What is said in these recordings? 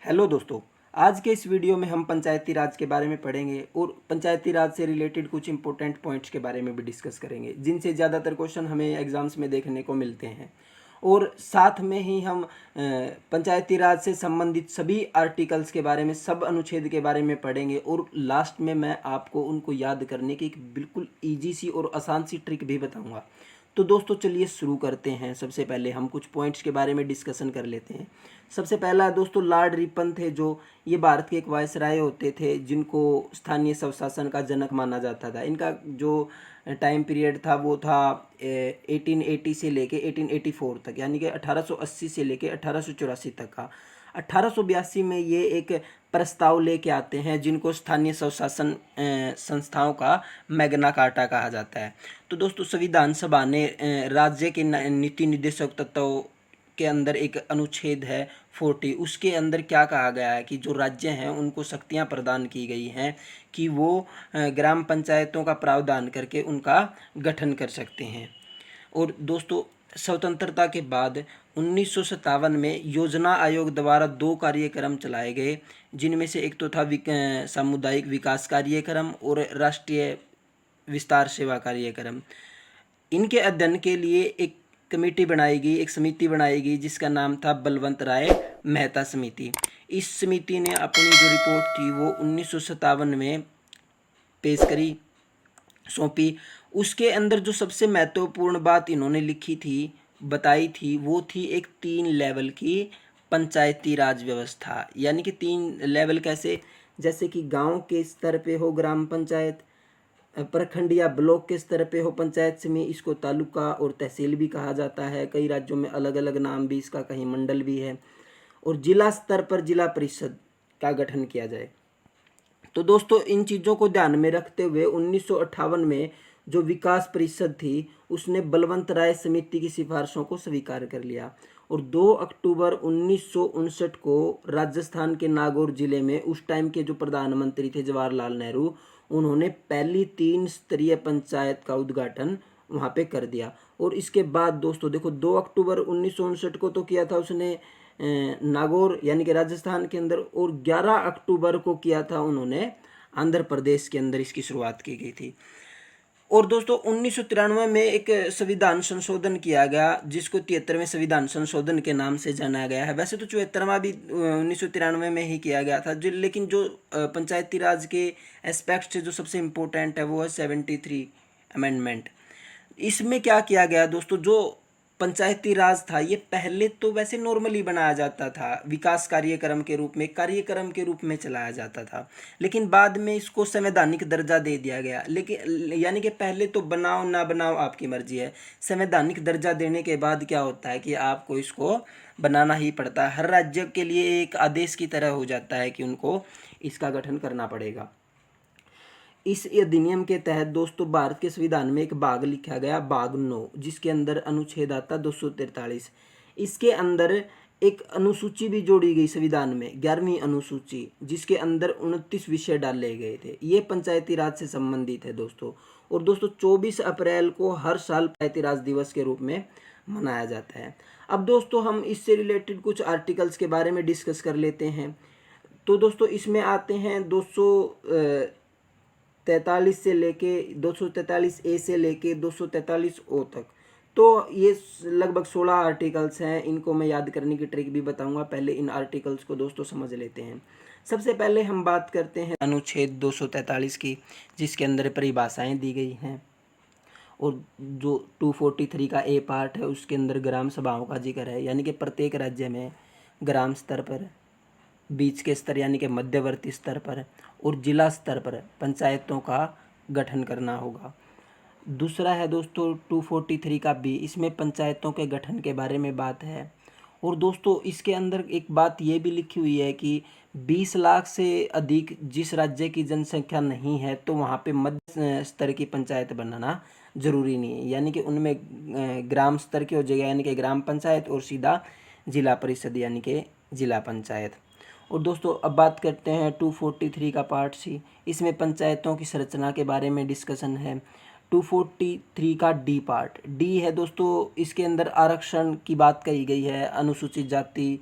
Hello दोस्तों। आज के इस वीडियो में हम पंचायती राज के बारे में पढ़ेंगे और पंचायती राज से रिलेटेड कुछ इंपॉर्टेंट पॉइंट्स के बारे में भी डिस्कस करेंगे जिनसे ज़्यादातर क्वेश्चन हमें एग्जाम्स में देखने को मिलते हैं। और साथ में ही हम पंचायती राज से संबंधित सभी आर्टिकल्स के बारे में, सब अनुच्छेद के बारे में पढ़ेंगे और लास्ट में मैं आपको उनको याद करने की एक बिल्कुल ईजी सी और आसान सी ट्रिक भी बताऊँगा। तो दोस्तों चलिए शुरू करते हैं। सबसे पहले हम कुछ पॉइंट्स के बारे में डिस्कशन कर लेते हैं। सबसे पहला दोस्तों लॉर्ड रिपन थे, जो ये भारत के एक वायसराय होते थे जिनको स्थानीय स्वशासन का जनक माना जाता था। इनका जो टाइम पीरियड था वो था 1880 से लेके 1884 तक, यानी कि 1880 से लेके 1884 तक का। 1882 में ये एक प्रस्ताव लेके आते हैं जिनको स्थानीय स्वशासन संस्थाओं का मैग्ना कार्टा कहा जाता है। तो दोस्तों संविधान सभा ने राज्य के नीति निर्देशक तत्वों के अंदर एक अनुच्छेद है 40, उसके अंदर क्या कहा गया है कि जो राज्य हैं उनको शक्तियां प्रदान की गई हैं कि वो ग्राम पंचायतों का प्रावधान करके उनका गठन कर सकते हैं। और दोस्तों स्वतंत्रता के बाद 1957 में योजना आयोग द्वारा 2 कार्यक्रम चलाए गए, जिनमें से एक तो था सामुदायिक विकास कार्यक्रम और राष्ट्रीय विस्तार सेवा कार्यक्रम। इनके अध्ययन के लिए एक कमेटी बनाई गई, एक समिति बनाई गई जिसका नाम था बलवंत राय मेहता समिति। इस समिति ने अपनी जो रिपोर्ट थी वो 1957 में पेश करी, सौंपी। उसके अंदर जो सबसे महत्वपूर्ण बात इन्होंने लिखी थी, बताई थी, वो थी एक 3 लेवल की पंचायती राज व्यवस्था। यानी कि 3 लेवल कैसे, जैसे कि गांव के स्तर पे हो ग्राम पंचायत, प्रखंड या ब्लॉक के स्तर पे हो पंचायत समिति, इसको तालुका और तहसील भी कहा जाता है। कई राज्यों में अलग अलग नाम भी इसका, कहीं मंडल भी है। और जिला स्तर पर जिला परिषद का गठन किया जाए। तो दोस्तों इन चीज़ों को ध्यान में रखते हुए 1958 में जो विकास परिषद थी उसने बलवंत राय समिति की सिफारिशों को स्वीकार कर लिया। और 2 अक्टूबर 1959 को राजस्थान के नागौर जिले में उस टाइम के जो प्रधानमंत्री थे जवाहरलाल नेहरू, उन्होंने पहली 3 स्तरीय पंचायत का उद्घाटन वहाँ पे कर दिया। और इसके बाद दोस्तों देखो 2 अक्टूबर 1959 को तो किया था उसने नागौर यानी कि राजस्थान के अंदर, और 11 अक्टूबर को किया था उन्होंने आंध्र प्रदेश के अंदर, इसकी शुरुआत की गई थी। और दोस्तों 1993 में एक संविधान संशोधन किया गया जिसको 73वें संविधान संशोधन के नाम से जाना गया है। वैसे तो 74वां भी 1993 में ही किया गया था, जो लेकिन जो पंचायती राज के एस्पेक्ट्स से जो सबसे इम्पोर्टेंट है वो है 73 अमेंडमेंट। इसमें क्या किया गया दोस्तों, जो पंचायती राज था ये पहले तो वैसे नॉर्मली बनाया जाता था, विकास कार्यक्रम के रूप में चलाया जाता था, लेकिन बाद में इसको संवैधानिक दर्जा दे दिया गया। लेकिन यानी कि पहले तो बनाओ ना बनाओ आपकी मर्जी है, संवैधानिक दर्जा देने के बाद क्या होता है कि आपको इसको बनाना ही पड़ता है। हर राज्य के लिए एक आदेश की तरह हो जाता है कि उनको इसका गठन करना पड़ेगा। इस अधिनियम के तहत दोस्तों भारत के संविधान में एक भाग लिखा गया, भाग 9, जिसके अंदर अनुच्छेद आता 243। इसके अंदर एक अनुसूची भी जोड़ी गई संविधान में, 11वीं अनुसूची, जिसके अंदर 29 विषय डाले गए थे। ये पंचायती राज से संबंधित है दोस्तों। और दोस्तों 24 अप्रैल को हर साल पंचायती राज दिवस के रूप में मनाया जाता है। अब दोस्तों हम इससे रिलेटेड कुछ आर्टिकल्स के बारे में डिस्कस कर लेते हैं। तो दोस्तों इसमें आते हैं 243 से लेके 243 ए से लेके 243 ओ तक। तो ये लगभग 16 आर्टिकल्स हैं। इनको मैं याद करने की ट्रिक भी बताऊंगा। पहले इन आर्टिकल्स को दोस्तों समझ लेते हैं। सबसे पहले हम बात करते हैं अनुच्छेद 243 की, जिसके अंदर परिभाषाएं दी गई हैं। और जो 243 का ए पार्ट है उसके अंदर ग्राम सभाओं का जिक्र है, यानी कि प्रत्येक राज्य में ग्राम स्तर पर, बीच के स्तर यानी कि मध्यवर्ती स्तर पर, और जिला स्तर पर पंचायतों का गठन करना होगा। दूसरा है दोस्तों 243 का बी, इसमें पंचायतों के गठन के बारे में बात है। और दोस्तों इसके अंदर एक बात ये भी लिखी हुई है कि 20 लाख से अधिक जिस राज्य की जनसंख्या नहीं है तो वहाँ पे मध्य स्तर की पंचायत बनाना जरूरी नहीं है, यानी कि उनमें ग्राम स्तर की हो जाएगा, यानी कि ग्राम पंचायत, और सीधा जिला परिषद यानी कि जिला पंचायत। और दोस्तों अब बात करते हैं 243 का पार्ट सी। इसमें पंचायतों की संरचना के बारे में डिस्कशन है। 243 का डी पार्ट, डी है दोस्तों, इसके अंदर आरक्षण की बात कही गई है। अनुसूचित जाति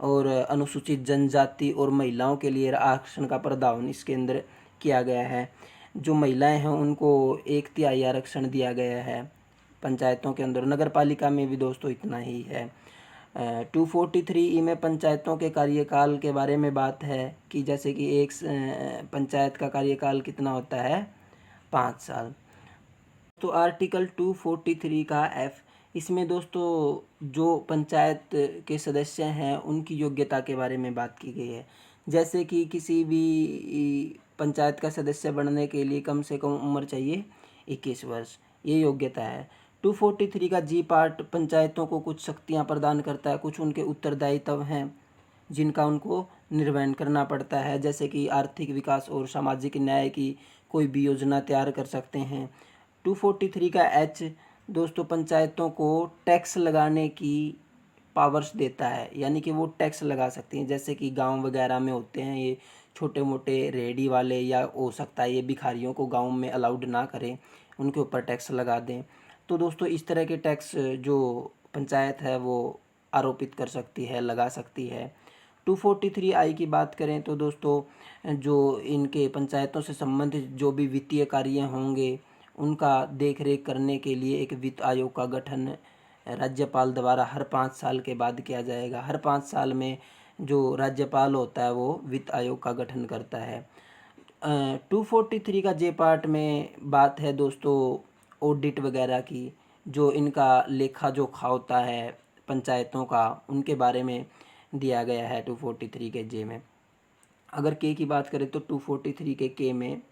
और अनुसूचित जनजाति और महिलाओं के लिए आरक्षण का प्रावधान इसके अंदर किया गया है। जो महिलाएं हैं उनको 1/3 आरक्षण दिया गया है पंचायतों के अंदर। नगर पालिका में भी दोस्तों इतना ही है। 243 में पंचायतों के कार्यकाल के बारे में बात है कि जैसे कि एक पंचायत का कार्यकाल कितना होता है, 5 साल। तो आर्टिकल 243 का F, इसमें दोस्तों जो पंचायत के सदस्य हैं उनकी योग्यता के बारे में बात की गई है। जैसे कि किसी भी पंचायत का सदस्य बनने के लिए कम से कम उम्र चाहिए 21 वर्ष, ये योग्यता है। 243 का G पार्ट पंचायतों को कुछ शक्तियां प्रदान करता है, कुछ उनके उत्तरदायित्व हैं जिनका उनको निर्वहन करना पड़ता है, जैसे कि आर्थिक विकास और सामाजिक न्याय की कोई भी योजना तैयार कर सकते हैं। 243 का H दोस्तों पंचायतों को टैक्स लगाने की पावर्स देता है, यानी कि वो टैक्स लगा सकती हैं। जैसे कि गांव वगैरह में होते हैं ये छोटे मोटे रेहड़ी वाले, या हो सकता है ये भिखारियों को गांव में अलाउड ना करें, उनके ऊपर टैक्स लगा दें। तो दोस्तों इस तरह के टैक्स जो पंचायत है वो आरोपित कर सकती है, लगा सकती है। 243I की बात करें तो दोस्तों जो इनके पंचायतों से संबंधित जो भी वित्तीय कार्य होंगे उनका देख रेख करने के लिए एक वित्त आयोग का गठन राज्यपाल द्वारा हर 5 साल के बाद किया जाएगा। हर 5 साल में जो राज्यपाल होता है वो वित्त आयोग का गठन करता है। 243 का J पार्ट में बात है दोस्तों ऑडिट वगैरह की, जो इनका लेखा जोखा होता है पंचायतों का, उनके बारे में दिया गया है 243 के J में। अगर K की बात करें तो 243 के K में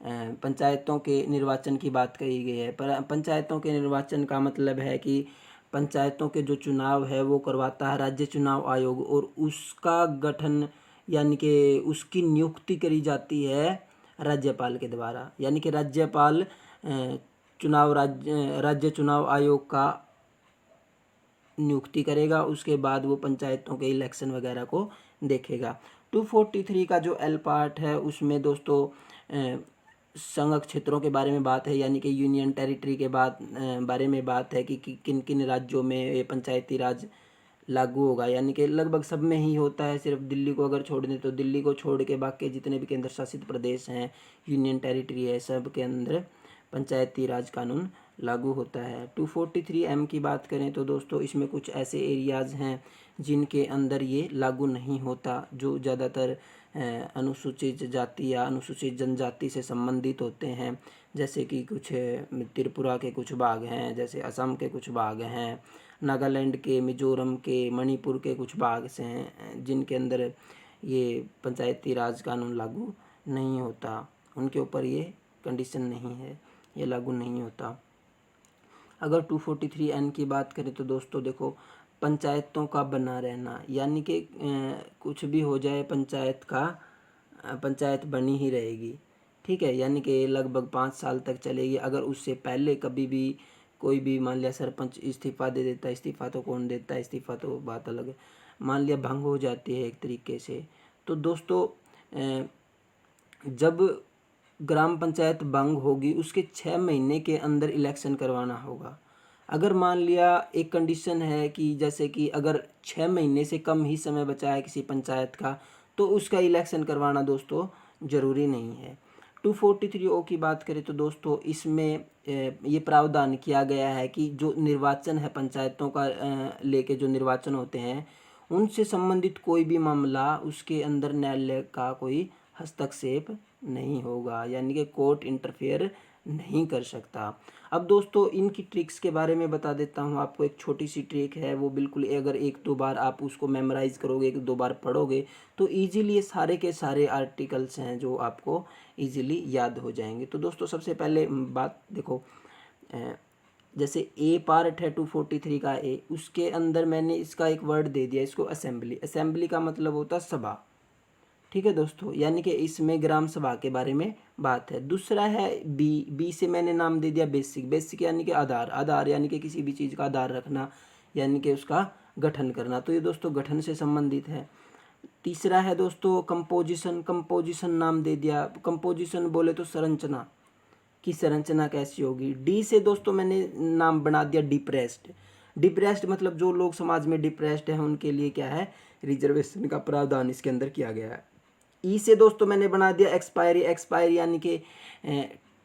पंचायतों के निर्वाचन की बात कही गई है। पर पंचायतों के निर्वाचन का मतलब है कि पंचायतों के जो चुनाव है वो करवाता है राज्य चुनाव आयोग, और उसका गठन यानी कि उसकी नियुक्ति करी जाती है राज्यपाल के द्वारा। यानी कि राज्यपाल राज्य चुनाव आयोग का नियुक्ति करेगा, उसके बाद वो पंचायतों के इलेक्शन वगैरह को देखेगा। 243 का जो L पार्ट है उसमें दोस्तों संघ क्षेत्रों के बारे में बात है, यानी कि यूनियन टेरिटरी के बारे में बात है कि किन किन राज्यों में ये पंचायती राज लागू होगा। यानी कि लगभग सब में ही होता है, सिर्फ दिल्ली को अगर छोड़ दें तो दिल्ली को छोड़ के बाकी जितने भी केंद्र शासित प्रदेश हैं, यूनियन टेरिटरी है, सब के अंदर पंचायती राज कानून लागू होता है। 243M की बात करें तो दोस्तों इसमें कुछ ऐसे एरियाज़ हैं जिनके अंदर ये लागू नहीं होता, जो ज़्यादातर अनुसूचित जाति या अनुसूचित जनजाति से संबंधित होते हैं। जैसे कि कुछ त्रिपुरा के कुछ भाग हैं, जैसे असम के कुछ भाग हैं, नागालैंड के, मिजोरम के, मणिपुर के कुछ भाग से हैं जिनके अंदर ये पंचायती राज कानून लागू नहीं होता, उनके ऊपर ये कंडीशन नहीं है, ये लागू नहीं होता। अगर 243N की बात करें तो दोस्तों देखो पंचायतों का बना रहना, यानी कि कुछ भी हो जाए पंचायत बनी ही रहेगी, ठीक है, यानी कि लगभग 5 साल तक चलेगी। अगर उससे पहले कभी भी कोई भी मान लिया सरपंच इस्तीफा दे देता है, इस्तीफा तो कौन देता है, इस्तीफा तो बात अलग है, मान लिया भंग हो जाती है एक तरीके से, तो दोस्तों जब ग्राम पंचायत भंग होगी उसके 6 महीने के अंदर इलेक्शन करवाना होगा। अगर मान लिया एक कंडीशन है कि जैसे कि अगर 6 महीने से कम ही समय बचा है किसी पंचायत का, तो उसका इलेक्शन करवाना दोस्तों ज़रूरी नहीं है। 243O की बात करें तो दोस्तों इसमें ये प्रावधान किया गया है कि जो निर्वाचन है पंचायतों का लेके जो निर्वाचन होते हैं उनसे संबंधित कोई भी मामला उसके अंदर न्यायालय का कोई हस्तक्षेप नहीं होगा, यानी कि कोर्ट इंटरफेयर नहीं कर सकता। अब दोस्तों इनकी ट्रिक्स के बारे में बता देता हूँ आपको। एक छोटी सी ट्रिक है, वो बिल्कुल अगर 1-2 बार आप उसको मेमोराइज़ करोगे, 1-2 बार पढ़ोगे तो इजीली ये सारे के सारे आर्टिकल्स हैं जो आपको इजीली याद हो जाएंगे। तो दोस्तों सबसे पहले बात देखो, जैसे ए पार्ट है 243 का ए, उसके अंदर मैंने इसका एक वर्ड दे दिया, इसको असेंबली। असेंबली का मतलब होता है सभा, ठीक है दोस्तों, यानी कि इसमें ग्राम सभा के बारे में बात है। दूसरा है बी, बी से मैंने नाम दे दिया बेसिक। बेसिक यानी कि आधार, आधार यानी कि किसी भी चीज़ का आधार रखना, यानी कि उसका गठन करना, तो ये दोस्तों गठन से संबंधित है। तीसरा है दोस्तों कंपोजिशन। कंपोजिशन नाम दे दिया, कंपोजिशन बोले तो संरचना की संरचना कैसी होगी। डी से दोस्तों मैंने नाम बना दिया डिप्रेस्ड। डिप्रेस्ड मतलब जो लोग समाज में डिप्रेस्ड हैं उनके लिए क्या है, रिजर्वेशन का प्रावधान इसके अंदर किया गया है। ई से दोस्तों मैंने बना दिया एक्सपायरी, एक्सपायरी यानी कि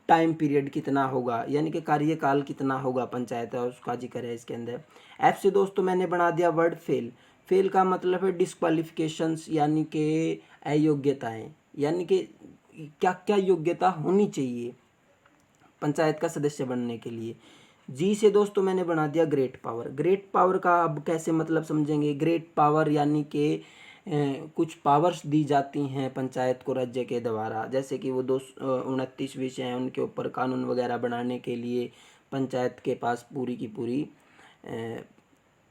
टाइम पीरियड कितना होगा, यानी कि कार्यकाल कितना होगा पंचायत का, उसका जिक्र है इसके अंदर। एफ से दोस्तों मैंने बना दिया वर्ड फेल, फेल का मतलब है डिस्क्वालिफिकेशंस यानी कि अयोग्यताएं, यानी कि क्या क्या योग्यता होनी चाहिए पंचायत का सदस्य बनने के लिए। जी से दोस्तों मैंने बना दिया ग्रेट पावर, ग्रेट पावर का अब कैसे मतलब समझेंगे। ग्रेट पावर यानी कि कुछ पावर्स दी जाती हैं पंचायत को राज्य के द्वारा, जैसे कि वो 229 विषय हैं उनके ऊपर कानून वगैरह बनाने के लिए पंचायत के पास पूरी की पूरी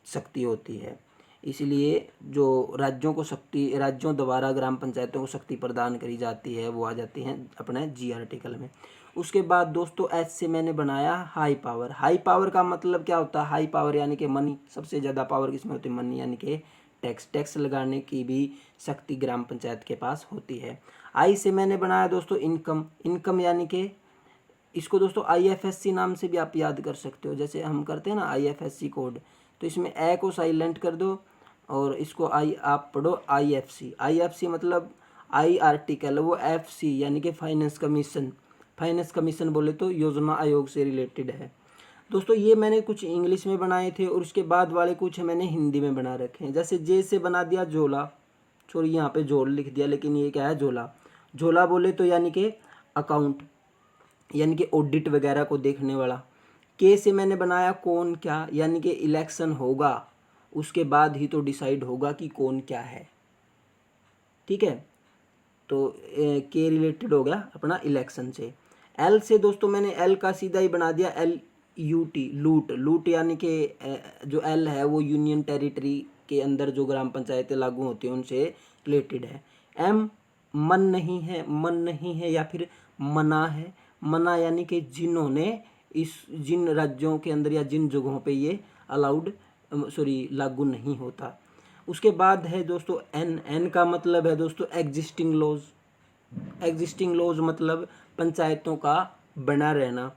शक्ति होती है। इसलिए जो राज्यों को शक्ति, राज्यों द्वारा ग्राम पंचायतों को शक्ति प्रदान करी जाती है वो आ जाती हैं अपने जी आर्टिकल में। उसके बाद दोस्तों एच से मैंने बनाया हाई पावर, हाई पावर का मतलब क्या होता है, हाई पावर यानी कि मनी, सबसे ज़्यादा पावर किसमें होती है, मनी यानी कि टैक्स, टैक्स लगाने की भी शक्ति ग्राम पंचायत के पास होती है। आई से मैंने बनाया दोस्तों इनकम, इनकम यानी कि इसको दोस्तों आईएफएससी नाम से भी आप याद कर सकते हो, जैसे हम करते हैं ना आईएफएससी कोड, तो इसमें ए को साइलेंट कर दो और इसको आई आप पढ़ो आईएफसी, आईएफसी मतलब आई आर्टिकल, वो एफसी यानी कि फाइनेंस कमीशन, फाइनेंस कमीशन बोले तो योजना आयोग से रिलेटेड है। दोस्तों ये मैंने कुछ इंग्लिश में बनाए थे और उसके बाद वाले कुछ मैंने हिंदी में बना रखे हैं। जैसे जे से बना दिया झोला, सॉरी यहाँ पे जोड़ लिख दिया लेकिन ये क्या है झोला, झोला बोले तो यानी कि अकाउंट, यानी कि ऑडिट वगैरह को देखने वाला। के से मैंने बनाया कौन क्या, यानी कि इलेक्शन होगा उसके बाद ही तो डिसाइड होगा कि कौन क्या है, ठीक है। तो के रिलेटेड हो गया अपना इलेक्शन से। एल से दोस्तों मैंने एल का सीधा ही बना दिया एल यू टी, लूट, लूट यानी कि जो एल है वो यूनियन टेरिटरी के अंदर जो ग्राम पंचायतें लागू होती हैं उनसे रिलेटेड है। एम मन नहीं है, मन नहीं है या फिर मना है, मना यानी कि जिन्होंने इस जिन राज्यों के अंदर या जिन जगहों पे ये अलाउड सॉरी लागू नहीं होता। उसके बाद है दोस्तों एन, एन का मतलब है दोस्तों एग्जिस्टिंग लॉज, एग्जिस्टिंग लॉज मतलब पंचायतों का बना रहना।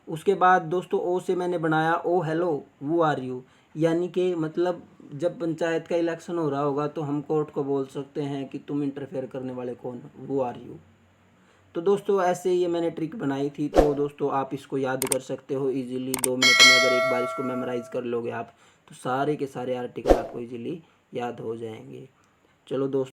उसके बाद दोस्तों ओ से मैंने बनाया ओ हेलो वो आर यू, यानी कि मतलब जब पंचायत का इलेक्शन हो रहा होगा तो हम कोर्ट को बोल सकते हैं कि तुम इंटरफेयर करने वाले कौन हो, वो आर यू। तो दोस्तों ऐसे ये मैंने ट्रिक बनाई थी, तो दोस्तों आप इसको याद कर सकते हो इजीली 2 मिनट में। अगर एक बार इसको मेमोराइज कर लोगे आप तो सारे के सारे आर्टिकल आपको इजीली याद हो जाएंगे। चलो दोस्तों।